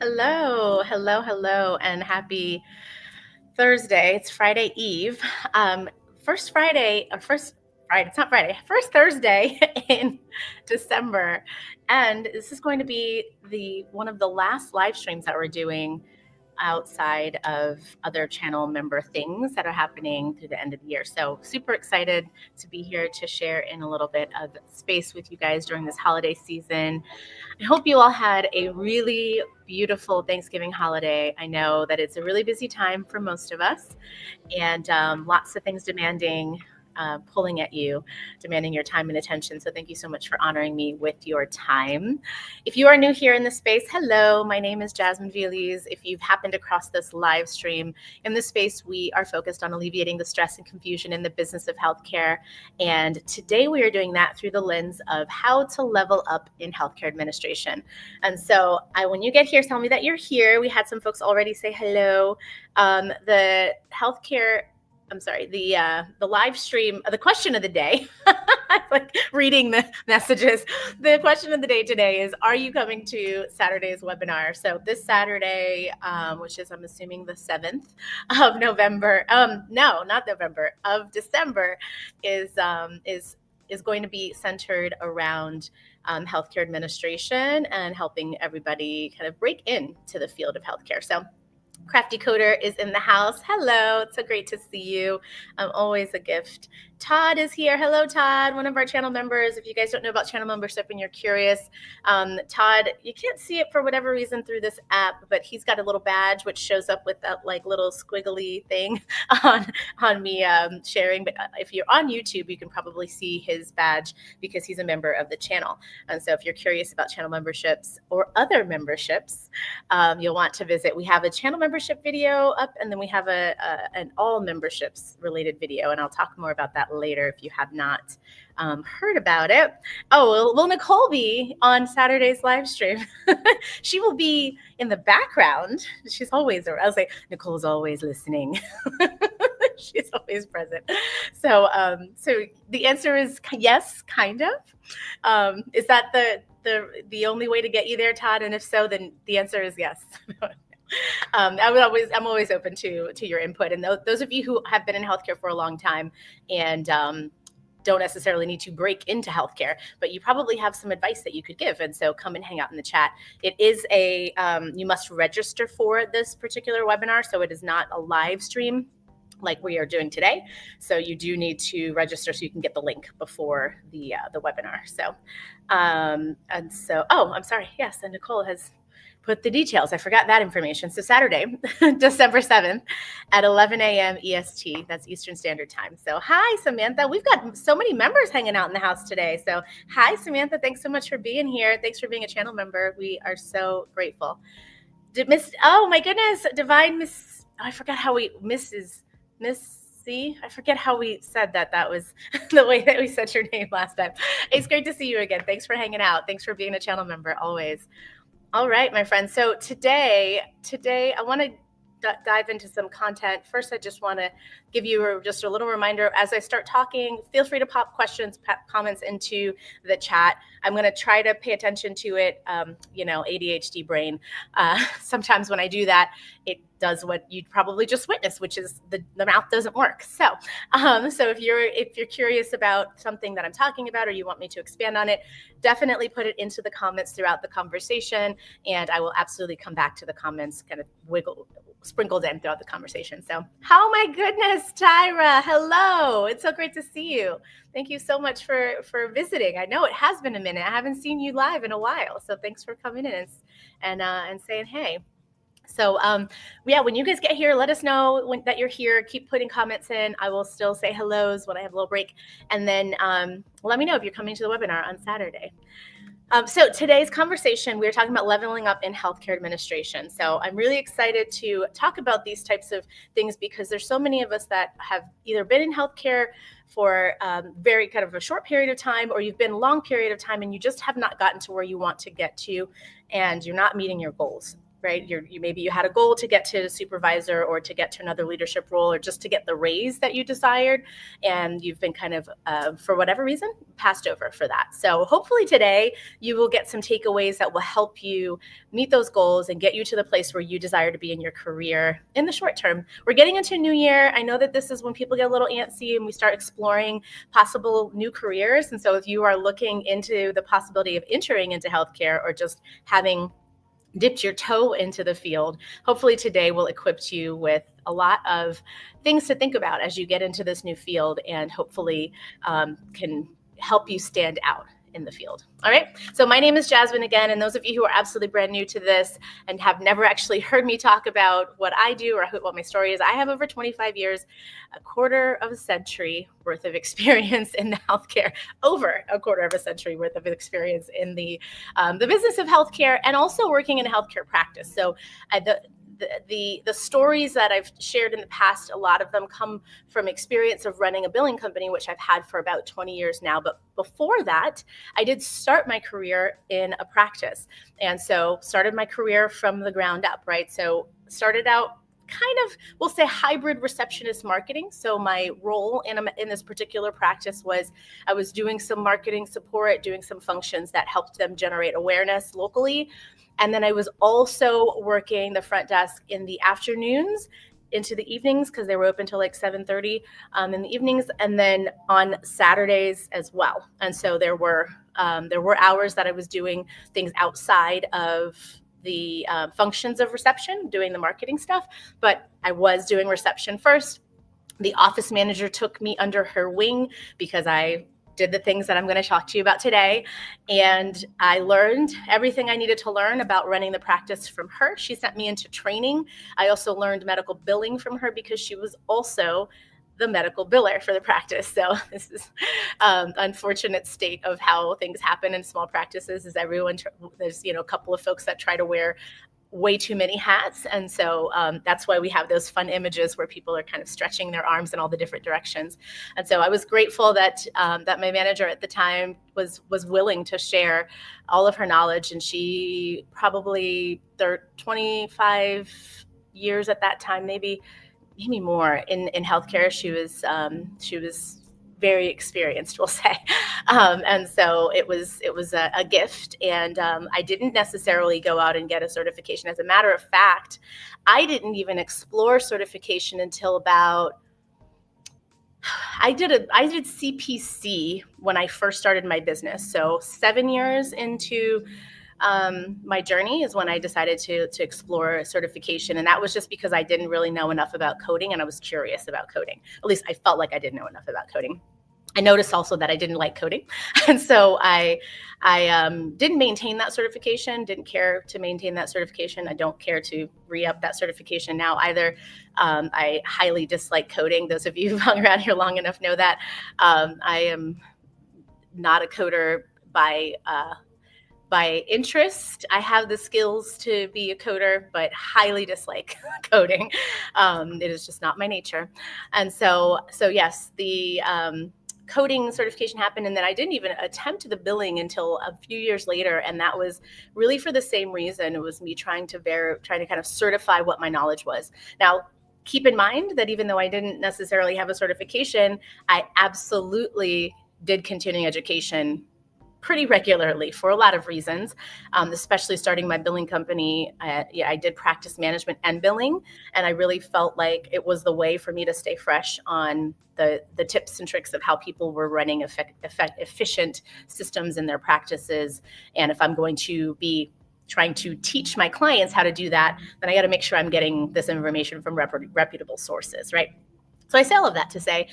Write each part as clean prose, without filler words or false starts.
Hello, hello, hello, and happy Thursday. It's Friday Eve. First Friday, or first Friday, it's not Friday, first Thursday in December. And this is going to be the one of the last live streams that we're doing outside of other channel member things that are happening through the end of the year. So super excited to be here to share in a little bit of space with you guys during this holiday season. I hope you all had a really beautiful Thanksgiving holiday. I know that it's a really busy time for most of us, and lots of things pulling at you, demanding your time and attention. So thank you so much for honoring me with your time. If you are new here in the space, hello, my name is Jasmine. If you've happened across this live stream, in this space, we are focused on alleviating the stress and confusion in the business of healthcare. And today we are doing that through the lens of how to level up in healthcare administration. And so when you get here, tell me that you're here. We had some folks already say hello. The live stream, the question of the day, I'm like reading the messages. The question of the day today is, are you coming to Saturday's webinar? So this Saturday, which is, I'm assuming, the 7th of November, no, not November, of December, is going to be centered around healthcare administration and helping everybody kind of break into the field of healthcare. So Crafty Coder is in the house. Hello, it's so great to see you. Always a gift. Todd is here. Hello, Todd, one of our channel members. If you guys don't know about channel membership and you're curious, Todd, you can't see it for whatever reason through this app, but he's got a little badge which shows up with that like little squiggly thing on me sharing. But if you're on YouTube, you can probably see his badge because he's a member of the channel. And so if you're curious about channel memberships or other memberships, you'll want to visit. We have a channel membership video up, and then we have an all memberships related video, and I'll talk more about that later if you have not heard about it. Oh, will Nicole be on Saturday's live stream? She will be in the background. She's always around. I'll say Nicole's always listening. She's always present. So the answer is yes, kind of. Is that the only way to get you there, Todd? And if so, then the answer is yes. I'm always open to your input. And those of you who have been in healthcare for a long time and don't necessarily need to break into healthcare, but you probably have some advice that you could give. And so come and hang out in the chat. It is you must register for this particular webinar. So it is not a live stream like we are doing today. So you do need to register so you can get the link before the webinar. So, I'm sorry. Yes, and Nicole has put the details. I forgot that information. So Saturday, December 7th at 11 a.m. EST, that's Eastern Standard Time. So hi, Samantha. We've got so many members hanging out in the house today. So hi, Samantha. Thanks so much for being here. Thanks for being a channel member. We are so grateful. Oh my goodness, Divine Miss, I forgot how Miss C. I forget how we said that. That was the way that we said your name last time. It's great to see you again. Thanks for hanging out. Thanks for being a channel member always. All right, my friends. So today I want to dive into some content. First, I just want to give you just a little reminder as I start talking. Feel free to pop questions, comments into the chat. I'm going to try to pay attention to it. ADHD brain. Sometimes when I do that, it does what you'd probably just witnessed, which is the mouth doesn't work. So if you're curious about something that I'm talking about or you want me to expand on it, definitely put it into the comments throughout the conversation, and I will absolutely come back to the comments, kind of sprinkled in throughout the conversation. So, oh my goodness, Tyra, hello. It's so great to see you. Thank you so much for visiting. I know it has been a minute. I haven't seen you live in a while. So thanks for coming in and saying hey. So when you guys get here, let us know that you're here. Keep putting comments in. I will still say hellos when I have a little break. And then let me know if you're coming to the webinar on Saturday. So today's conversation, we're talking about leveling up in healthcare administration. So I'm really excited to talk about these types of things because there's so many of us that have either been in healthcare for very kind of a short period of time, or you've been a long period of time and you just have not gotten to where you want to get to and you're not meeting your goals. right? Maybe you had a goal to get to supervisor or to get to another leadership role or just to get the raise that you desired, and you've been kind of, for whatever reason, passed over for that. So hopefully today you will get some takeaways that will help you meet those goals and get you to the place where you desire to be in your career in the short term. We're getting into a new year. I know that this is when people get a little antsy and we start exploring possible new careers. And so if you are looking into the possibility of entering into healthcare or just having dipped your toe into the field, hopefully today will equip you with a lot of things to think about as you get into this new field, and hopefully can help you stand out in the field. All right. So my name is Jasmine again, and those of you who are absolutely brand new to this and have never actually heard me talk about what I do or what my story is, I have over 25 years, a quarter of a century worth of experience in the healthcare, over a quarter of a century worth of experience in the business of healthcare, and also working in a healthcare practice. So the stories that I've shared in the past, a lot of them come from experience of running a billing company, which I've had for about 20 years now. But before that, I did start my career in a practice. And so started my career from the ground up, right? So started out kind of, we'll say, hybrid receptionist marketing. So my role in this particular practice was I was doing some marketing support, doing some functions that helped them generate awareness locally. And then I was also working the front desk in the afternoons into the evenings, because they were open till like 7:30 in the evenings, and then on Saturdays as well. And so there were hours that I was doing things outside of the functions of reception, doing the marketing stuff, but I was doing reception first. The office manager took me under her wing because I did the things that I'm going to talk to you about today. And I learned everything I needed to learn about running the practice from her. She sent me into training. I also learned medical billing from her because she was also the medical biller for the practice. So this is unfortunate state of how things happen in small practices, is there's a couple of folks that try to wear way too many hats. And so that's why we have those fun images where people are kind of stretching their arms in all the different directions. And so I was grateful that that my manager at the time was willing to share all of her knowledge. And she probably 25 years at that time, maybe more in healthcare. She was very experienced, we'll say. And so it was a gift. And I didn't necessarily go out and get a certification. As a matter of fact, I didn't even explore certification until I did CPC when I first started my business. So 7 years into my journey is when I decided to explore certification. And that was just because I didn't really know enough about coding, and I was curious about coding. At least I felt like I didn't know enough about coding. I noticed also that I didn't like coding. And so I didn't maintain that certification, didn't care to maintain that certification. I don't care to re-up that certification now either. I highly dislike coding. Those of you who've hung around here long enough know that. I am not a coder by interest. I have the skills to be a coder, but highly dislike coding. It is just not my nature. And so yes, the coding certification happened, and then I didn't even attempt the billing until a few years later, and that was really for the same reason. It was me trying to kind of certify what my knowledge was. Now, keep in mind that even though I didn't necessarily have a certification, I absolutely did continuing education pretty regularly for a lot of reasons, especially starting my billing company. I did practice management and billing, and I really felt like it was the way for me to stay fresh on the tips and tricks of how people were running efficient systems in their practices. And if I'm going to be trying to teach my clients how to do that, then I got to make sure I'm getting this information from reputable sources, right? So I say all of that to say,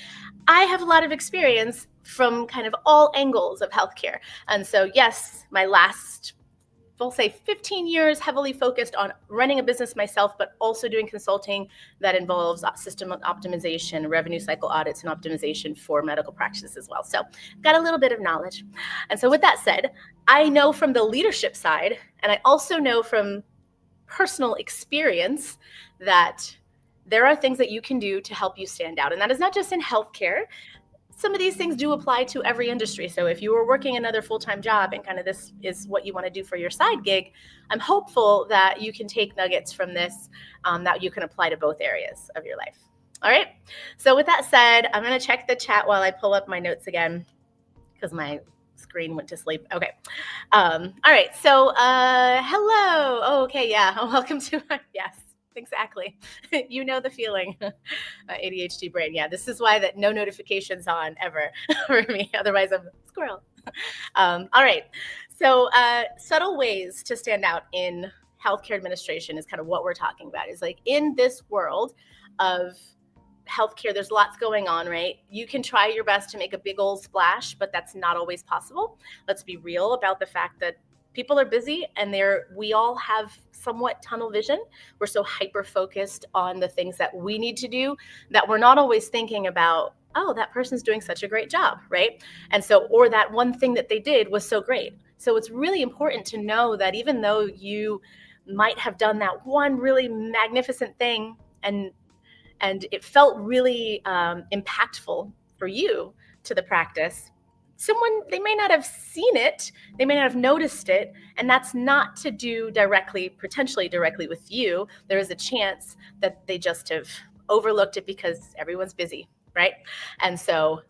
I have a lot of experience from kind of all angles of healthcare. And so yes, my last, we'll say 15 years heavily focused on running a business myself, but also doing consulting that involves system optimization, revenue cycle audits, and optimization for medical practices as well. So I've got a little bit of knowledge. And so with that said, I know from the leadership side, and I also know from personal experience that there are things that you can do to help you stand out. And that is not just in healthcare. some of these things do apply to every industry. So if you were working another full-time job and kind of this is what you want to do for your side gig, I'm hopeful that you can take nuggets from this that you can apply to both areas of your life. All right. So with that said, I'm going to check the chat while I pull up my notes again because my screen went to sleep. Okay. All right. So hello. Oh, okay. Yeah. Welcome to yes. Exactly. You know the feeling. ADHD brain. Yeah, this is why that no notifications on ever for me. Otherwise, I'm a squirrel. All right. So subtle ways to stand out in healthcare administration is kind of what we're talking about. Is like in this world of healthcare, there's lots going on, right? You can try your best to make a big old splash, but that's not always possible. Let's be real about the fact that people are busy and we all have somewhat tunnel vision. We're so hyper focused on the things that we need to do that we're not always thinking about, oh, that person's doing such a great job, right? And so, or that one thing that they did was so great. So it's really important to know that even though you might have done that one really magnificent thing and it felt really impactful for you to the practice, they may not have seen it, they may not have noticed it, and that's not to do potentially directly with you. There is a chance that they just have overlooked it because everyone's busy, right? And so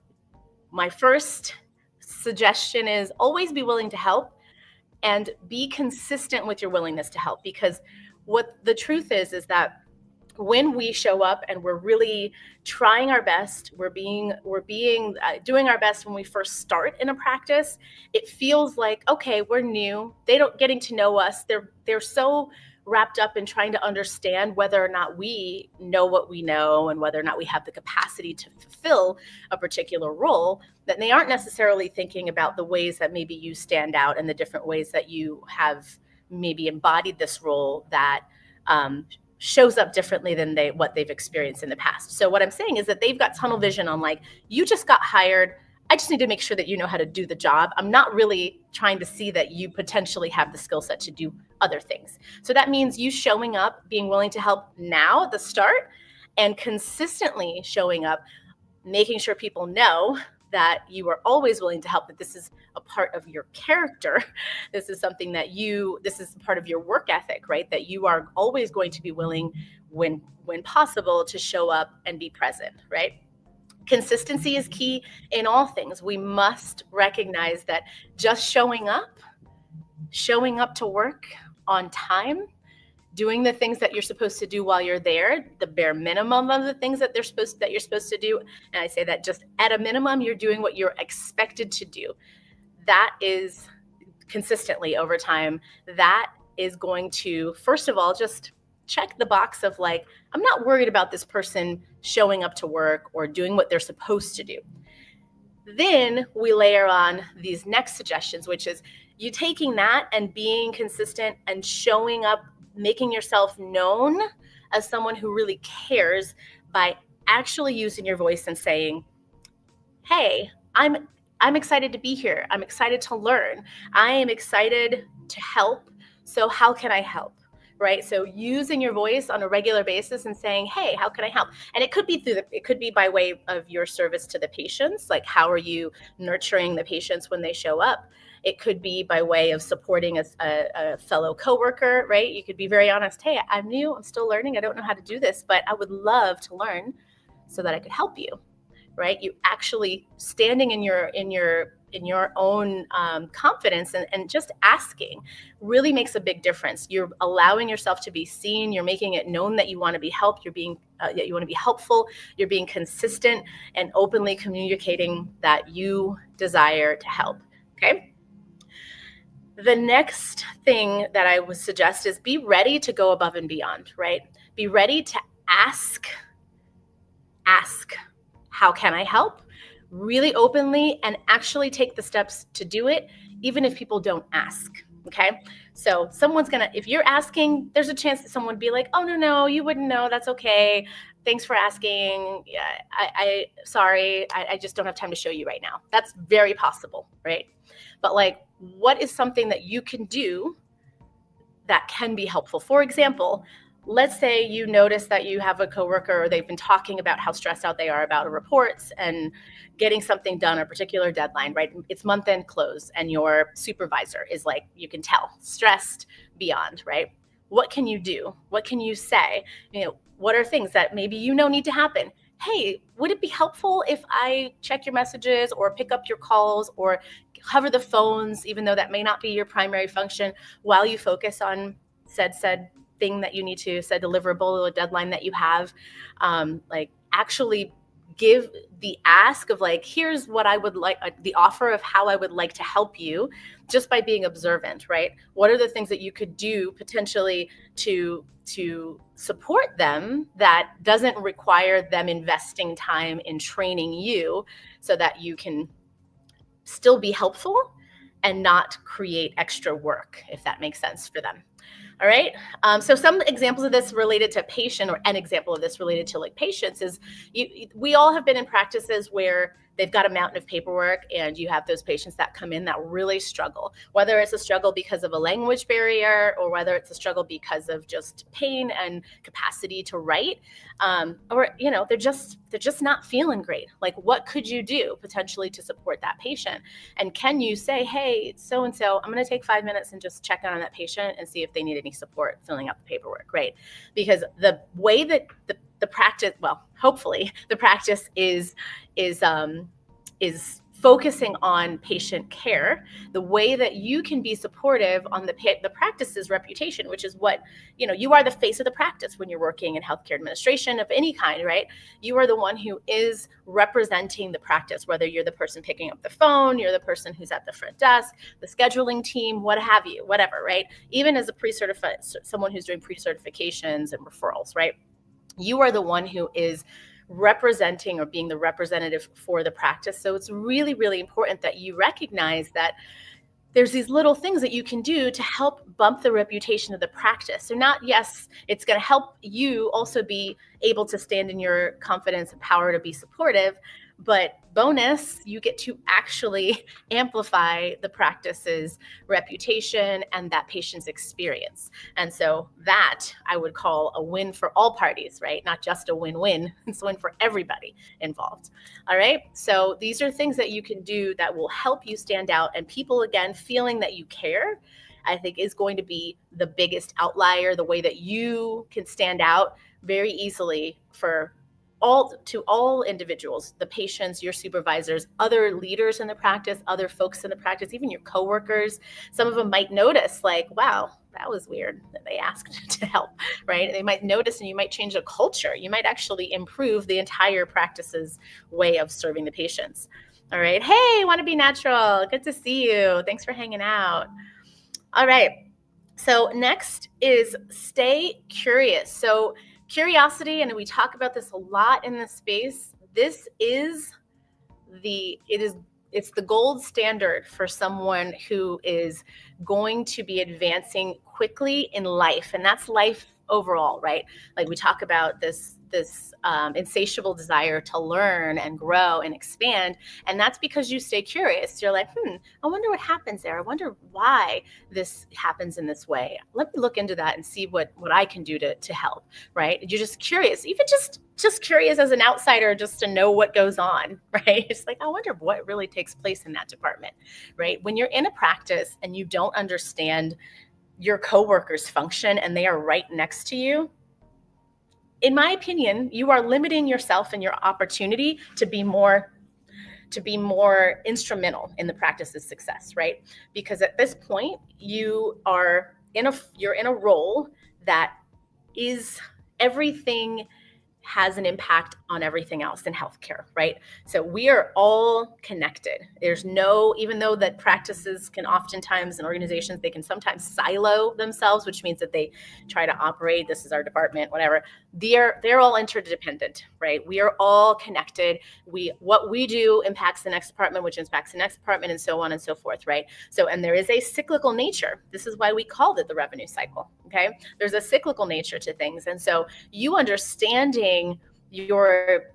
my first suggestion is always be willing to help and be consistent with your willingness to help, because what the truth is that when we show up and we're really trying our best, we're doing our best when we first start in a practice, it feels like, okay, we're new. They don't getting to know us. They're so wrapped up in trying to understand whether or not we know what we know and whether or not we have the capacity to fulfill a particular role, that they aren't necessarily thinking about the ways that maybe you stand out and the different ways that you have maybe embodied this role that shows up differently than what they've experienced in the past. So what I'm saying is that they've got tunnel vision on like, you just got hired. I just need to make sure that you know how to do the job. I'm not really trying to see that you potentially have the skill set to do other things. So that means you showing up, being willing to help now at the start, and consistently showing up, making sure people know that you are always willing to help, that this is a part of your character. This is something that this is part of your work ethic, right? That you are always going to be willing when possible to show up and be present, right? Consistency is key in all things. We must recognize that just showing up to work on time, doing the things that you're supposed to do while you're there, the bare minimum of the things that you're supposed to do. And I say that just at a minimum, you're doing what you're expected to do. That is consistently over time. That is going to, first of all, just check the box of like, I'm not worried about this person showing up to work or doing what they're supposed to do. Then we layer on these next suggestions, which is you taking that and being consistent and showing up, making yourself known as someone who really cares by actually using your voice and saying, hey, I'm excited to be here. I'm excited to learn. I am excited to help. So how can I help? Right? So using your voice on a regular basis and saying, hey, how can I help? And it could be by way of your service to the patients. Like, how are you nurturing the patients when they show up? It could be by way of supporting a fellow coworker, right? You could be very honest. Hey, I'm new. I'm still learning. I don't know how to do this, but I would love to learn so that I could help you, right? You actually standing in your own confidence and just asking really makes a big difference. You're allowing yourself to be seen. You're making it known that you want to be helped. You're being that you want to be helpful. You're being consistent and openly communicating that you desire to help. Okay. The next thing that I would suggest is be ready to go above and beyond, right? Be ready to ask, how can I help? Really openly, and actually take the steps to do it, even if people don't ask, okay? So if you're asking, there's a chance that someone would be like, oh, no, you wouldn't know, that's okay. Thanks for asking. Yeah, sorry, I just don't have time to show you right now. That's very possible, right? But like, what is something that you can do that can be helpful? For example, let's say you notice that you have a coworker, or they've been talking about how stressed out they are about reports and getting something done, a particular deadline, right? It's month end close, and your supervisor is like, you can tell, stressed beyond, right? What can you do? What can you say? What are things that maybe need to happen? Hey, would it be helpful if I check your messages or pick up your calls or cover the phones, even though that may not be your primary function, while you focus on said thing that you need to, said deliverable or deadline that you have? Like, actually give the ask of like, here's what I would like, the offer of how I would like to help you, just by being observant, right? What are the things that you could do potentially to support them that doesn't require them investing time in training you, so that you can still be helpful and not create extra work, if that makes sense for them. All right. So some examples of this related to patient, or an example of this related to like patients, is we all have been in practices where they've got a mountain of paperwork, and you have those patients that come in that really struggle, whether it's a struggle because of a language barrier, or whether it's a struggle because of just pain and capacity to write, or they're just not feeling great. Like, what could you do potentially to support that patient? And can you say, hey, so and so, I'm going to take 5 minutes and just check on that patient and see if they need any support filling out the paperwork, right? Because the way that the practice, well, hopefully the practice is focusing on patient care, the way that you can be supportive on the practice's reputation, which is what, you are the face of the practice when you're working in healthcare administration of any kind, right? You are the one who is representing the practice, whether you're the person picking up the phone, you're the person who's at the front desk, the scheduling team, what have you, whatever, right? Even as a pre-certified, someone who's doing pre-certifications and referrals, right? You are the one who is representing, or being the representative for the practice. So it's really, really important that you recognize that there's these little things that you can do to help bump the reputation of the practice. So yes, it's going to help you also be able to stand in your confidence and power to be supportive, but bonus, you get to actually amplify the practice's reputation and that patient's experience. And so that I would call a win for all parties, right? Not just a win-win, it's a win for everybody involved. All right. So these are things that you can do that will help you stand out, and people, again, feeling that you care, I think, is going to be the biggest outlier, the way that you can stand out very easily for all individuals, the patients, your supervisors, other leaders in the practice, other folks in the practice, even your coworkers. Some of them might notice, like, wow, that was weird that they asked to help, right? They might notice, and you might change the culture. You might actually improve the entire practice's way of serving the patients. All right. Hey, want to be natural. Good to see you. Thanks for hanging out. All right. So next is stay curious. So curiosity, and we talk about this a lot in this space, it's the gold standard for someone who is going to be advancing quickly in life, and that's life overall, right? Like, we talk about this insatiable desire to learn and grow and expand, and that's because you stay curious. You're like, I wonder what happens there. I wonder why this happens in this way. Let me look into that and see what I can do to help, right? You're just curious, even just curious as an outsider, just to know what goes on, right? It's like, I wonder what really takes place in that department, right? When you're in a practice and you don't understand your coworkers' function and they are right next to you, in my opinion, you are limiting yourself and your opportunity to be more instrumental in the practice's success, right? Because at this point, you're in a role that is everything has an impact on everything else in healthcare, right? So we are all connected. Even though that practices can oftentimes, and organizations, they can sometimes silo themselves, which means that they try to operate, this is our department, whatever. They're all interdependent, right? We are all connected. What we do impacts the next department, which impacts the next department, and so on and so forth, right? So, and there is a cyclical nature. This is why we called it the revenue cycle, okay? There's a cyclical nature to things. And so you understanding your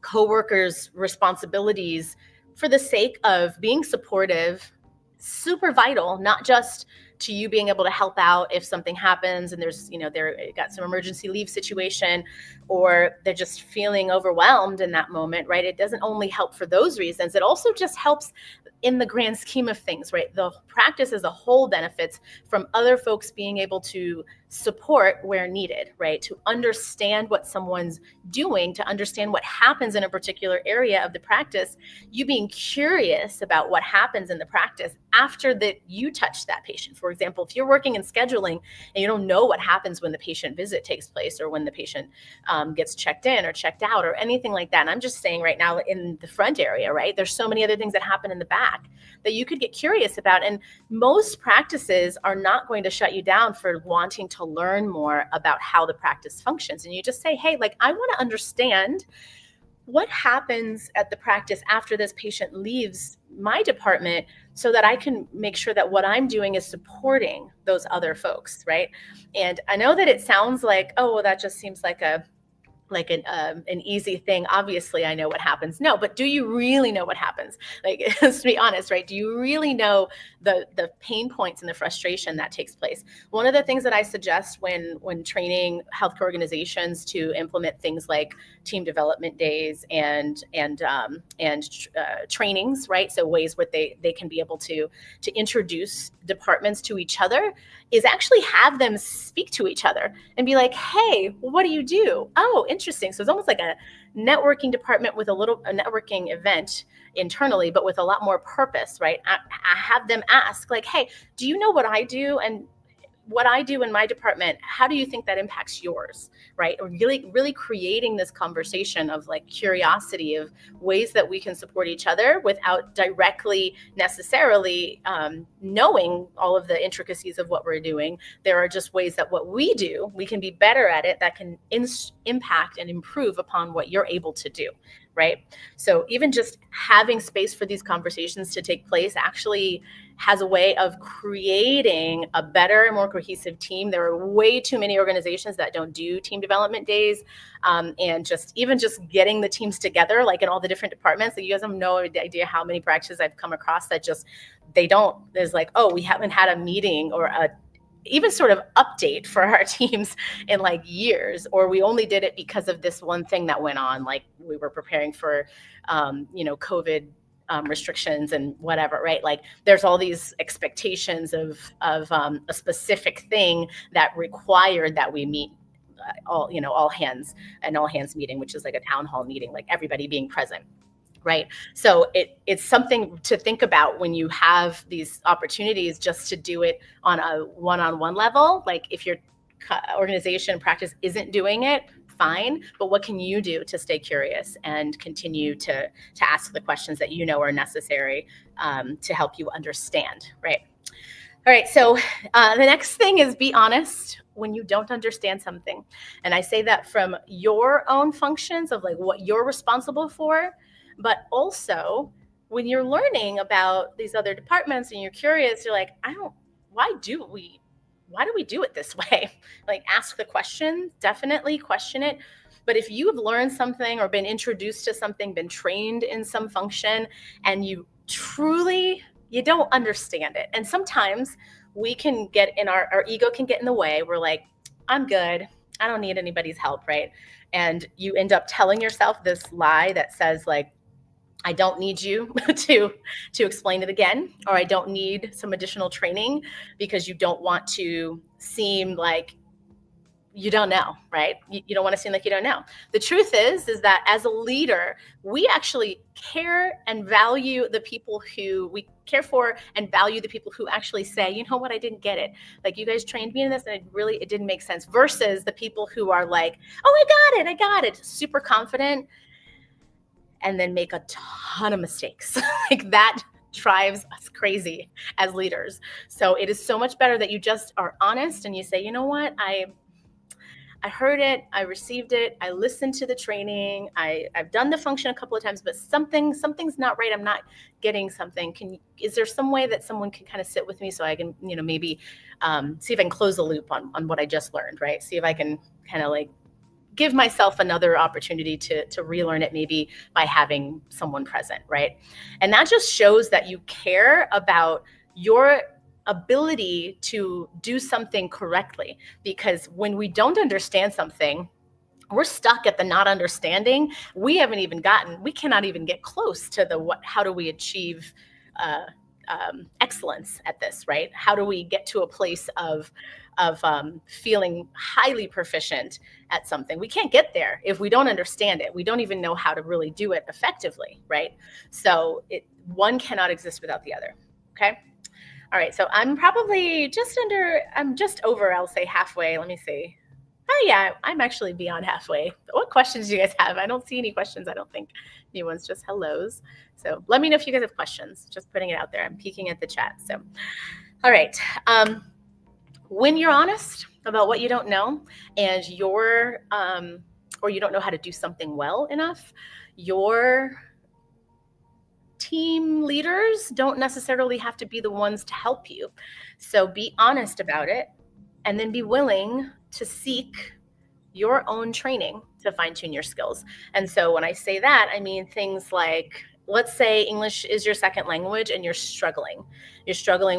coworkers' responsibilities for the sake of being supportive, super vital, not just to you being able to help out if something happens and there's, they're got some emergency leave situation, or they're just feeling overwhelmed in that moment, right? It doesn't only help for those reasons. It also just helps in the grand scheme of things, right? The practice as a whole benefits from other folks being able to support where needed, right? To understand what someone's doing, to understand what happens in a particular area of the practice, you being curious about what happens in the practice after that you touch that patient. For example, if you're working in scheduling and you don't know what happens when the patient visit takes place, or when the patient gets checked in or checked out or anything like that. And I'm just saying right now in the front area, right? There's so many other things that happen in the back that you could get curious about. And most practices are not going to shut you down for wanting to learn more about how the practice functions. And you just say, hey, like, I want to understand what happens at the practice after this patient leaves my department, so that I can make sure that what I'm doing is supporting those other folks, right? And I know that it sounds like, oh, well, that just seems like an easy thing. Obviously, I know what happens. No, but do you really know what happens? Like, let's be honest, right? Do you really know the pain points and the frustration that takes place? One of the things that I suggest when training healthcare organizations to implement things like team development days and trainings, right? So ways where they can be able to introduce departments to each other, is actually have them speak to each other and be like, hey, what do you do? Oh, interesting. So it's almost like a networking department with a networking event internally, but with a lot more purpose, right? I have them ask, like, hey, do you know what I do? And what I do in my department, how do you think that impacts yours, right? Or really creating this conversation of like curiosity of ways that we can support each other without directly necessarily knowing all of the intricacies of what we're doing. There are just ways that what we do, we can be better at it, that can impact and improve upon what you're able to do, right? So even just having space for these conversations to take place actually has a way of creating a better and more cohesive team. There are way too many organizations that don't do team development days, and just getting the teams together, like in all the different departments. Like, you guys have no idea how many practices I've come across that just, there's like, oh, we haven't had a meeting or even sort of update for our teams in like years, or we only did it because of this one thing that went on, like we were preparing for COVID restrictions and whatever, right? Like, there's all these expectations of a specific thing that required that we meet all hands meeting, which is like a town hall meeting, like everybody being present. Right. So it's something to think about when you have these opportunities, just to do it on a one-on-one level. Like, if your organization practice isn't doing it, fine. But what can you do to stay curious and continue to ask the questions that are necessary to help you understand, right? All right. So the next thing is, be honest when you don't understand something. And I say that from your own functions of like what you're responsible for, but also when you're learning about these other departments and you're curious, you're like, why do we do it this way? Like, ask the question, definitely question it. But if you have learned something or been introduced to something, been trained in some function, and you don't understand it. And sometimes we can get in our ego can get in the way. We're like, I'm good. I don't need anybody's help, right? And you end up telling yourself this lie that says like, I don't need you to explain it again, or I don't need some additional training, because you don't want to seem like you don't know, right? You don't want to seem like you don't know. The truth is that as a leader, we actually care and value the people who we care for, and value the people who actually say, you know what, I didn't get it. Like, you guys trained me in this and it didn't make sense, versus the people who are like, oh, I got it, super confident, and then make a ton of mistakes. Like, that drives us crazy as leaders. So it is so much better that you just are honest and you say, you know what, I heard it, I received it, I listened to the training, I've done the function a couple of times, but something's not right. I'm not getting something. Is there some way that someone can kind of sit with me so I can, maybe see if I can close the loop on what I just learned, right? See if I can kind of like give myself another opportunity to relearn it, maybe by having someone present, right? And that just shows that you care about your ability to do something correctly. Because when we don't understand something, we're stuck at the not understanding. We cannot even get close to how do we achieve uh, excellence at this, right? How do we get to a place of feeling highly proficient at something? We can't get there if we don't understand it. We don't even know how to really do it effectively, right? So one cannot exist without the other. Okay. All right. So I'm just over, I'll say halfway. Let me see. Oh yeah, I'm actually beyond halfway. What questions do you guys have? I don't see any questions. I don't think anyone's, just hellos. So let me know if you guys have questions. Just putting it out there. I'm peeking at the chat. So, all right. When you're honest about what you don't know, and or you don't know how to do something well enough, your team leaders don't necessarily have to be the ones to help you. So be honest about it, and then be willing to seek your own training to fine-tune your skills. And so when I say that, I mean things like, let's say English is your second language and you're struggling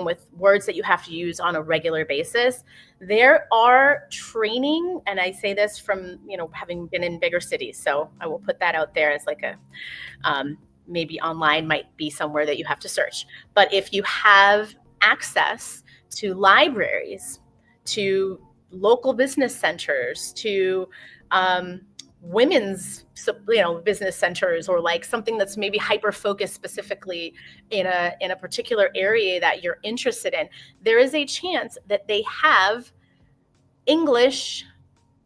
with words that you have to use on a regular basis. There are training, and I say this from, having been in bigger cities. So I will put that out there as like maybe online might be somewhere that you have to search. But if you have access to libraries, to local business centers, to women's business centers, or like something that's maybe hyper focused specifically in a particular area that you're interested in, there is a chance that they have English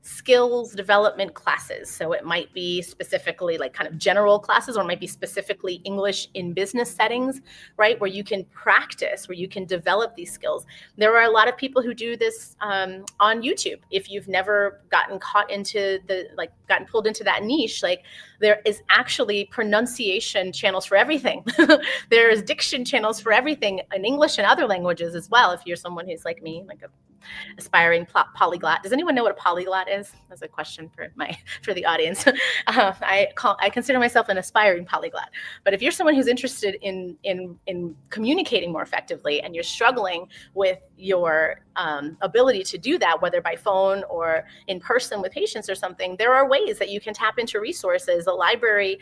skills development classes. So it might be specifically like kind of general classes, or it might be specifically English in business settings, right? Where you can practice, where you can develop these skills. There are a lot of people who do this on YouTube. If you've never gotten pulled into that niche, like there is actually pronunciation channels for everything. There's diction channels for everything in English and other languages as well. If you're someone who's like me, like a aspiring polyglot. Does anyone know what a polyglot is? That's a question for the audience. I consider myself an aspiring polyglot. But if you're someone who's interested in communicating more effectively, and you're struggling with your ability to do that, whether by phone or in person with patients or something, there are ways that you can tap into resources. The library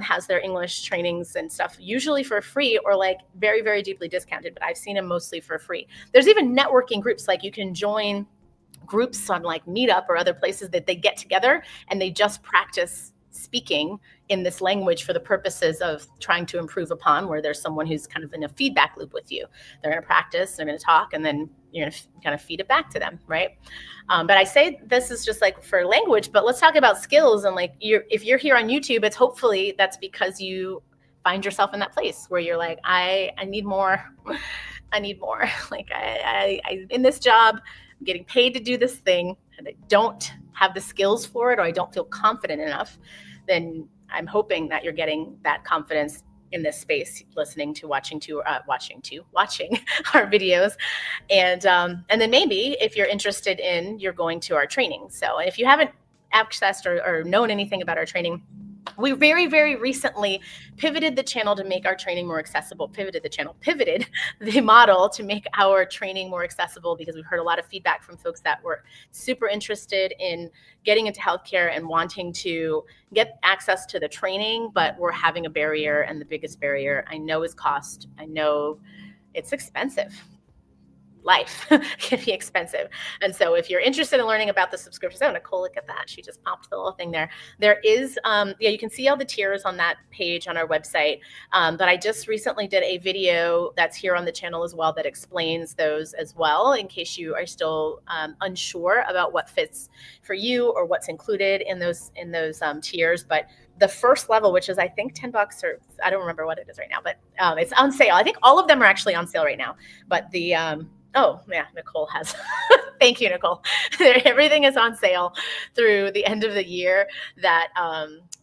has their English trainings and stuff, usually for free, or like very, very deeply discounted, but I've seen them mostly for free. There's even networking groups, like you can join groups on like Meetup or other places that they get together and they just practice speaking in this language for the purposes of trying to improve upon, where there's someone who's kind of in a feedback loop with you. They're going to practice, they're going to talk, and then you're going to kind of feed it back to them, right? But I say this is just like for language, but let's talk about skills. And like, if you're here on YouTube, it's hopefully that's because you find yourself in that place where you're like, I need more. I need more. Like I in this job, I'm getting paid to do this thing, and I don't have the skills for it, or I don't feel confident enough. Then I'm hoping that you're getting that confidence in this space, watching our videos. And then maybe if you're interested you're going to our training. So if you haven't accessed or known anything about our training, we very, very recently pivoted the channel to make our training more accessible. Pivoted the model to make our training more accessible, because we've heard a lot of feedback from folks that were super interested in getting into healthcare and wanting to get access to the training, but we're having a barrier. And the biggest barrier I know is cost. I know it's expensive. Life can be expensive. And so if you're interested in learning about the subscriptions, Nicole, look at that. She just popped the little thing there. There is, you can see all the tiers on that page on our website. But I just recently did a video that's here on the channel as well that explains those as well, in case you are still unsure about what fits for you or what's included in those tiers. But the first level, which is I think $10, or I don't remember what it is right now, but it's on sale. I think all of them are actually on sale right now. But the oh yeah, Nicole has. Thank you, Nicole. Everything is on sale through the end of the year. That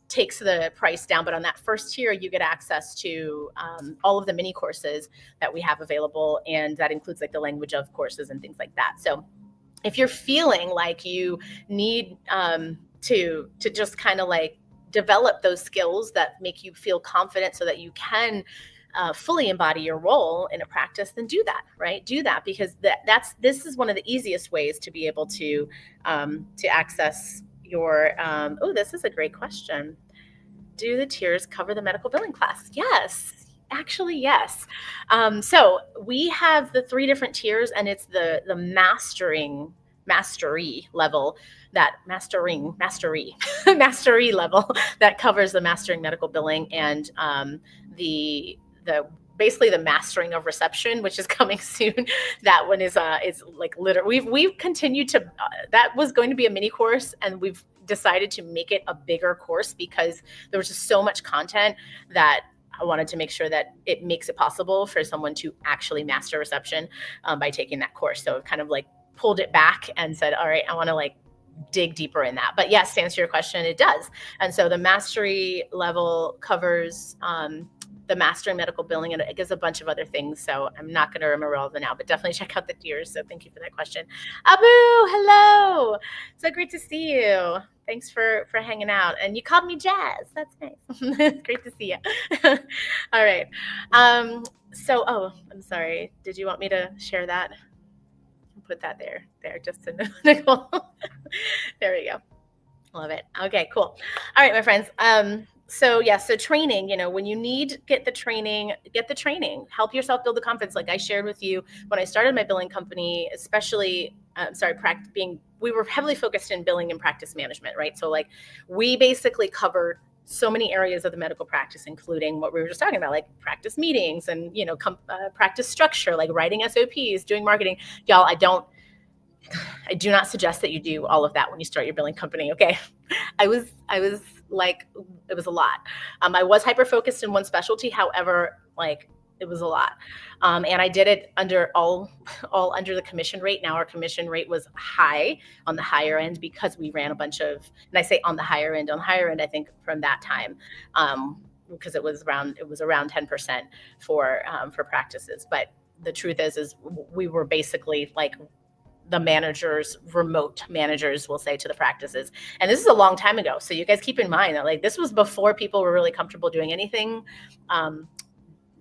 takes the price down. But on that first tier, you get access to all of the mini courses that we have available, and that includes like the language of courses and things like that. So if you're feeling like you need to just kind of like develop those skills that make you feel confident, so that you can fully embody your role in a practice, then do that, right? Do that, because this is one of the easiest ways to be able to access your. Oh, this is a great question. Do the tiers cover the medical billing class? Yes, actually, yes. So we have the 3 different tiers, and it's the mastery level, that mastery level that covers the mastering medical billing, and the basically the mastering of reception, which is coming soon. That one is like literally we've continued to that was going to be a mini course, and we've decided to make it a bigger course because there was just so much content that I wanted to make sure that it makes it possible for someone to actually master reception by taking that course. So it kind of like pulled it back and said, all right, I want to like dig deeper in that. But yes, to answer your question, it does. And so the mastery level covers the mastering medical billing, and it gives a bunch of other things. So I'm not going to remember all of them now, but definitely check out the tiers. So thank you for that question. Abu, hello. So great to see you. Thanks for hanging out. And you called me Jazz. That's nice. Great to see you. All right. Oh, I'm sorry. Did you want me to share that? Put that there, just to Nicole. There we go. Love it. Okay, cool. All right, my friends. So training, when you need, get the training, help yourself build the confidence. Like I shared with you when I started my billing company, especially, we were heavily focused in billing and practice management, right? So like we basically covered so many areas of the medical practice, including what we were just talking about, like practice meetings and, practice structure, like writing SOPs, doing marketing. Y'all, I do not suggest that you do all of that when you start your billing company. Okay. I was like, it was a lot. I was hyper-focused in one specialty. However, like it was a lot. And I did it under all under the commission rate. Now our commission rate was high on the higher end because we ran a bunch of, and I say on the higher end, I think from that time, because it was around 10% for practices. But the truth is we were basically like the remote managers will say to the practices. And this is a long time ago. So you guys keep in mind that like this was before people were really comfortable doing anything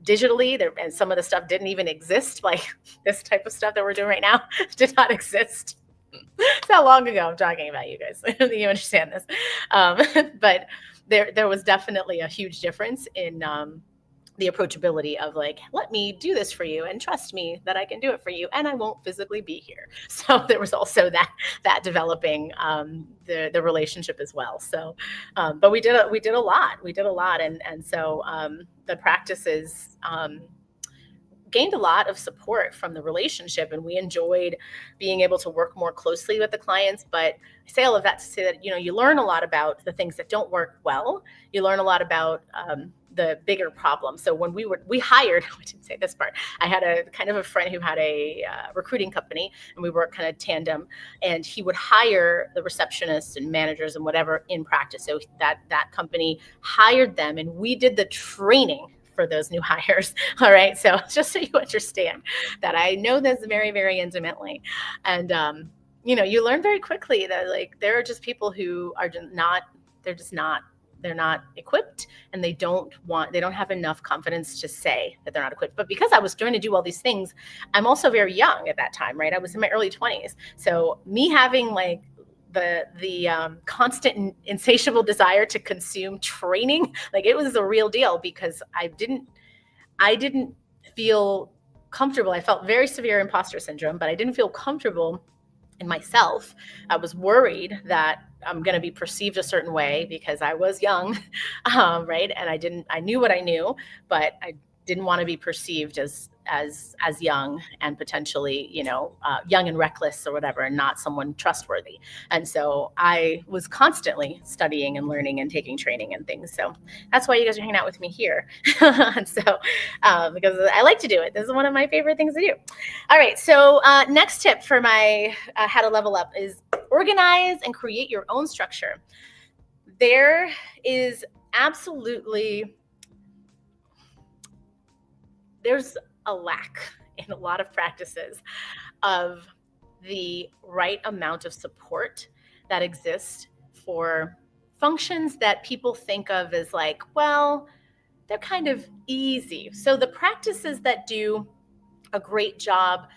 digitally there, and some of the stuff didn't even exist. Like this type of stuff that we're doing right now did not exist. It's how long ago I'm talking about, you guys. You understand this. But there was definitely a huge difference in the approachability of like, let me do this for you and trust me that I can do it for you and I won't physically be here. So there was also that developing the relationship as well. So, but we did a lot. And so the practices gained a lot of support from the relationship, and we enjoyed being able to work more closely with the clients. But I say all of that to say that, you learn a lot about the things that don't work well. You learn a lot about the bigger problem. So when we hired, I didn't say this part, I had a kind of a friend who had a recruiting company, and we worked kind of tandem, and he would hire the receptionists and managers and whatever in practice. So that company hired them, and we did the training for those new hires. All right. So just so you understand that I know this very, very intimately. And, you learn very quickly that like, there are just people who are they're not equipped, and they don't have enough confidence to say that they're not equipped. But because I was trying to do all these things, I'm also very young at that time, right? I was in my early 20s. So me having like the constant insatiable desire to consume training, like it was a real deal, because I didn't feel comfortable. I felt very severe imposter syndrome, but I didn't feel comfortable in myself. I was worried that I'm going to be perceived a certain way because I was young, right? And I knew what I knew, but I didn't want to be perceived as young and potentially, young and reckless or whatever, and not someone trustworthy. And so I was constantly studying and learning and taking training and things. So that's why you guys are hanging out with me here. And so, because I like to do it. This is one of my favorite things to do. All right. So next tip for my how to level up is organize and create your own structure. There is there's a lack in a lot of practices of the right amount of support that exists for functions that people think of as like, well, they're kind of easy. So the practices that do a great job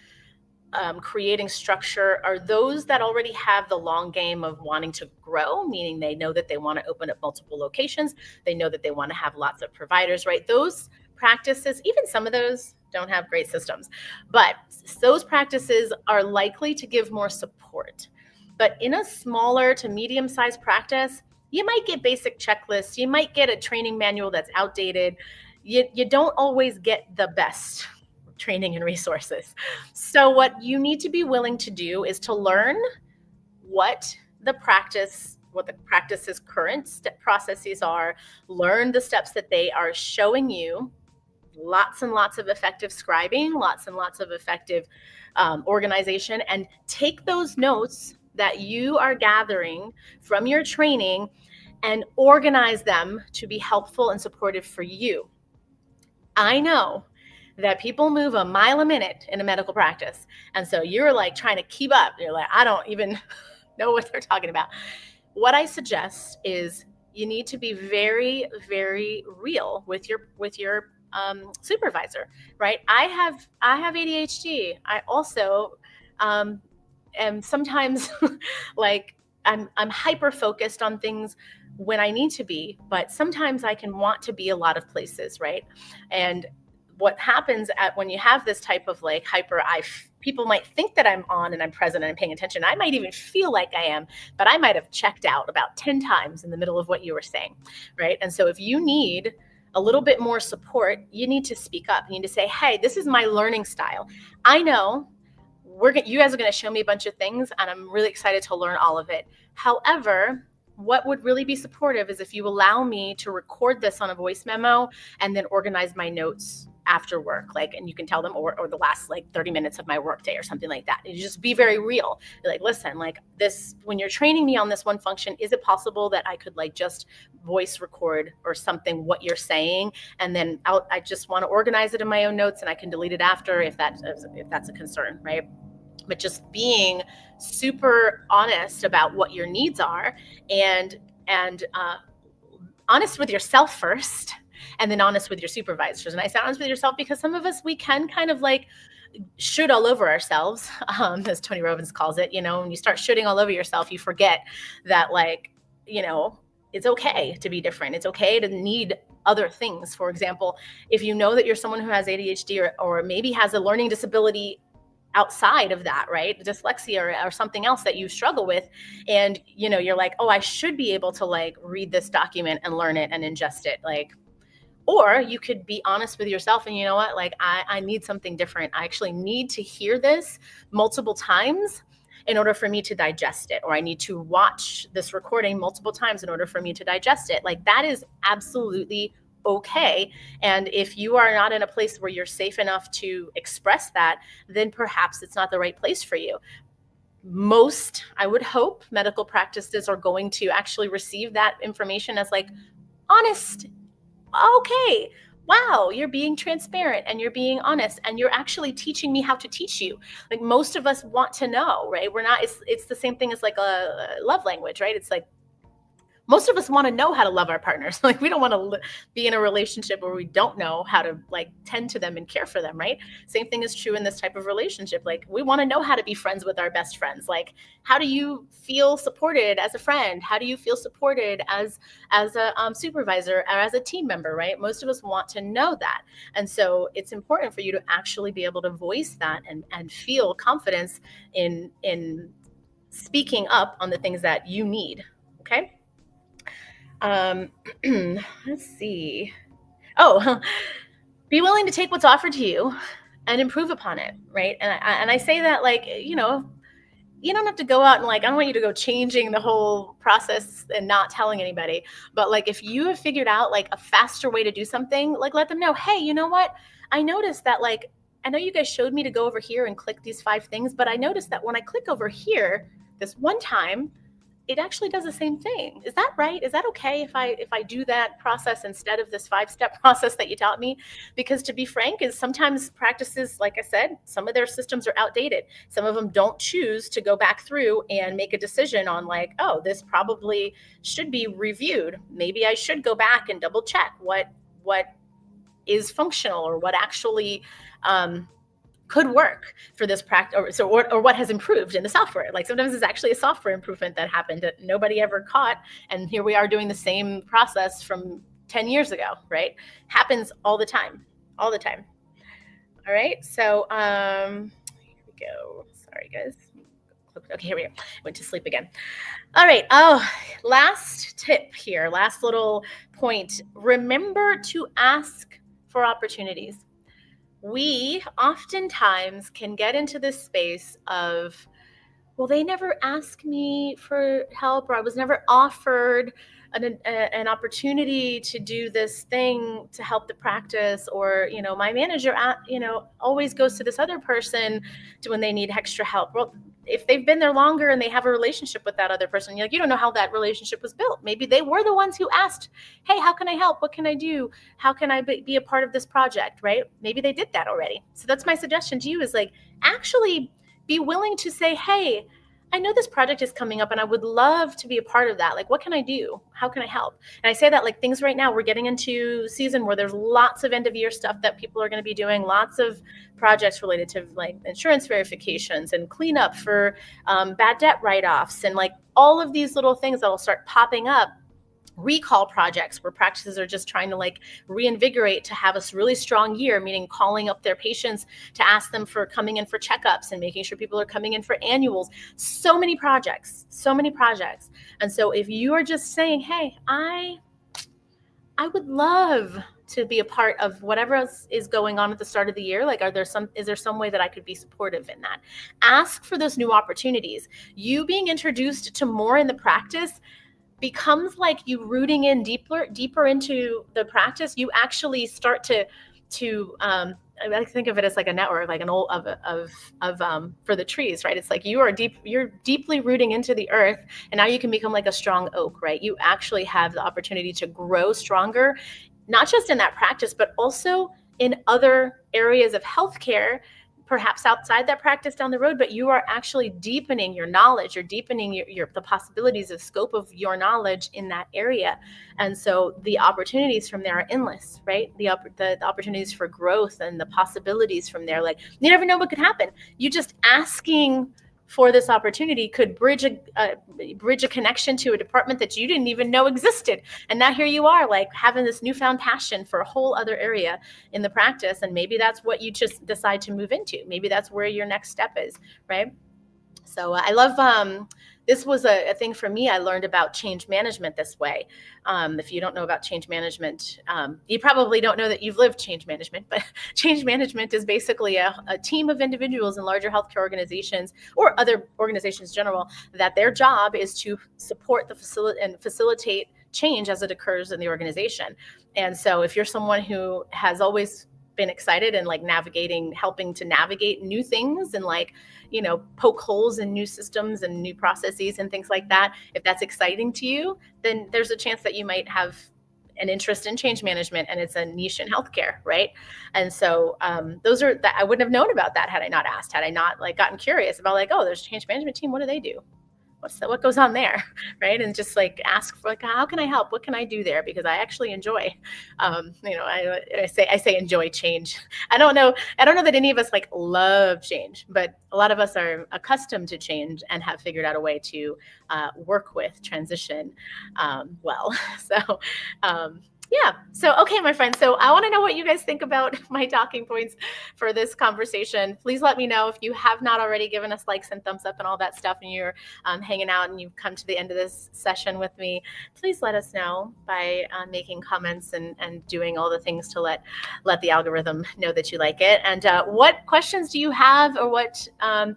creating structure are those that already have the long game of wanting to grow, meaning they know that they want to open up multiple locations. They know that they want to have lots of providers, right? Those practices, even some of those don't have great systems, but those practices are likely to give more support. But in a smaller to medium sized practice, you might get basic checklists. You might get a training manual that's outdated. You don't always get the best training and resources. So what you need to be willing to do is to learn what the practice's current step processes are, learn the steps that they are showing you, lots and lots of effective scribing, lots and lots of effective organization, and take those notes that you are gathering from your training and organize them to be helpful and supportive for you. I know that people move a mile a minute in a medical practice. And so you're like trying to keep up. You're like, I don't even know what they're talking about. What I suggest is you need to be very, very real with your supervisor, right? I have ADHD. I also am sometimes like I'm hyper focused on things when I need to be, but sometimes I can want to be a lot of places, right? And what happens when you have this type of like people might think that I'm on and I'm present and I'm paying attention. I might even feel like I am, but I might have checked out about 10 times in the middle of what you were saying, right? And so if you need a little bit more support, you need to speak up. You need to say, hey, this is my learning style. I know you guys are going to show me a bunch of things and I'm really excited to learn all of it. However, what would really be supportive is if you allow me to record this on a voice memo and then organize my notes after work, and you can tell them, or the last 30 minutes of my workday or something like that. You just be very real. You're like, listen, this, when you're training me on this one function, is it possible that I could just voice record or something what you're saying, and then I just want to organize it in my own notes and I can delete it after if that's a concern, right? But just being super honest about what your needs are and honest with yourself first, and then honest with your supervisors. And I say honest with yourself because some of us, we can kind of shoot all over ourselves, as Tony Robbins calls it. When you start shooting all over yourself, you forget that it's okay to be different. It's okay to need other things. For example, if you know that you're someone who has ADHD or maybe has a learning disability outside of that, right? Dyslexia or something else that you struggle with. And, you're like, oh, I should be able to read this document and learn it and ingest it. Or you could be honest with yourself and you know what, I need something different. I actually need to hear this multiple times in order for me to digest it. Or I need to watch this recording multiple times in order for me to digest it. That is absolutely okay. And if you are not in a place where you're safe enough to express that, then perhaps it's not the right place for you. Most, I would hope, medical practices are going to actually receive that information as honest. Okay, wow, you're being transparent and you're being honest and you're actually teaching me how to teach you. Most of us want to know, right? It's the same thing as a love language, right? It's most of us want to know how to love our partners. We don't want to be in a relationship where we don't know how to tend to them and care for them, right? Same thing is true in this type of relationship. We want to know how to be friends with our best friends. How do you feel supported as a friend? How do you feel supported as a supervisor or as a team member, right? Most of us want to know that. And so it's important for you to actually be able to voice that and feel confidence in speaking up on the things that you need. Okay. Let's see. Oh, be willing to take what's offered to you and improve upon it, right? And I say that you don't have to go out and I don't want you to go changing the whole process and not telling anybody. But if you have figured out a faster way to do something, let them know, hey, you know what? I noticed that I know you guys showed me to go over here and click these 5 things, but I noticed that when I click over here this one time, it actually does the same thing. Is that right? Is that okay if I do that process instead of this 5-step process that you taught me? Because to be frank, is sometimes practices, like I said, some of their systems are outdated. Some of them don't choose to go back through and make a decision on oh, this probably should be reviewed. Maybe I should go back and double check what is functional, or what actually could work for this practice, or what has improved in the software. Like sometimes it's actually a software improvement that happened that nobody ever caught, and here we are doing the same process from 10 years ago, right? Happens all the time, all the time. All right, so here we go. Sorry, guys. Okay, here we go. Went to sleep again. All right. Oh, last tip here, last little point. Remember to ask for opportunities. We oftentimes can get into this space of, well, they never asked me for help, or I was never offered an opportunity to do this thing to help the practice, or my manager always goes to this other person when they need extra help. Well, if they've been there longer and they have a relationship with that other person, you don't know how that relationship was built. Maybe they were the ones who asked, hey, how can I help? What can I do? How can I be a part of this project, right? Maybe they did that already. So that's my suggestion to you, is like, actually be willing to say, hey, I know this project is coming up and I would love to be a part of that. Like, what can I do? How can I help? And I say that like things right now, we're getting into season where there's lots of end of year stuff that people are going to be doing, lots of projects related to like insurance verifications and cleanup for bad debt write-offs, and like all of these little things that will start popping up. Recall projects where practices are just trying to like reinvigorate to have a really strong year, meaning calling up their patients to ask them for coming in for checkups and making sure people are coming in for annuals. So many projects. And so if you are just saying, hey, I would love to be a part of whatever else is going on at the start of the year, like is there some way that I could be supportive in that? Ask for those new opportunities. You being introduced to more in the practice becomes like you rooting in deeper into the practice. You actually start to I think of it as like a network, like an old for the trees, right? It's like you're deeply rooting into the earth, and now you can become like a strong oak, right? You actually have the opportunity to grow stronger, not just in that practice, but also in other areas of healthcare, perhaps outside that practice down the road. But you are actually deepening your knowledge. You're deepening the possibilities of scope of your knowledge in that area. And so the opportunities from there are endless, right? The opportunities for growth and the possibilities from there, like you never know what could happen. You just asking for this opportunity could bridge a connection to a department that you didn't even know existed. And now here you are, like having this newfound passion for a whole other area in the practice. And maybe that's what you just decide to move into. Maybe that's where your next step is, right? So I love, this was a thing for me. I learned about change management this way. If you don't know about change management, you probably don't know that you've lived change management, but change management is basically a team of individuals in larger healthcare organizations or other organizations in general, that their job is to support and facilitate change as it occurs in the organization. And so if you're someone who has always been excited and like helping to navigate new things and like, poke holes in new systems and new processes and things like that, if that's exciting to you, then there's a chance that you might have an interest in change management, and it's a niche in healthcare, right? And so those are that I wouldn't have known about that had I not asked, had I not like gotten curious about like, oh, there's a change management team. What do they do? What goes on there, right? And just like ask for like, how can I help? What can I do there? Because I actually enjoy, I say enjoy change. I don't know that any of us like love change, but a lot of us are accustomed to change and have figured out a way to work with transition well. So yeah. So, okay, my friends. So I want to know what you guys think about my talking points for this conversation. Please let me know if you have not already given us likes and thumbs up and all that stuff, and you're hanging out and you've come to the end of this session with me. Please let us know by making comments and doing all the things to let the algorithm know that you like it. And what questions do you have, or what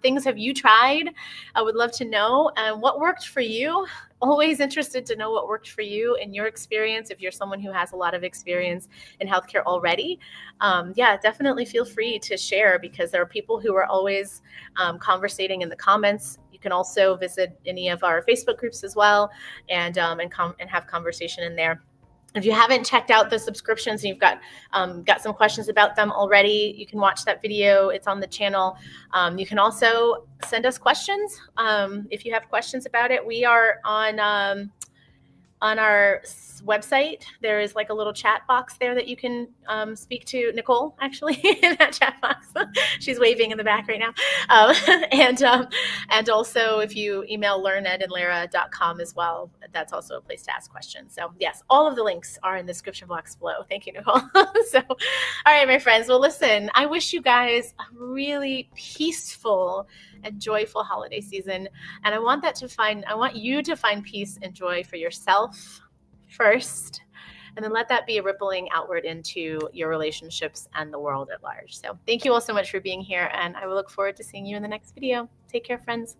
things have you tried? I would love to know. And what worked for you? Always interested to know what worked for you in your experience. If you're someone who has a lot of experience in healthcare already, definitely feel free to share, because there are people who are always conversating in the comments. You can also visit any of our Facebook groups as well, and have conversation in there. If you haven't checked out the subscriptions and you've got some questions about them already, you can watch that video. It's on the channel. You can also send us questions if you have questions about it. We are on On our website, there is like a little chat box there that you can speak to Nicole, actually, in that chat box. She's waving in the back right now. Um, and also, if you email learn@inlera.com as well, that's also a place to ask questions. So, yes, all of the links are in the description box below. Thank you, Nicole. So, all right, my friends. Well, listen, I wish you guys a really peaceful and joyful holiday season. And I want you to find peace and joy for yourself first, and then let that be a rippling outward into your relationships and the world at large. So thank you all so much for being here, and I will look forward to seeing you in the next video. Take care, friends.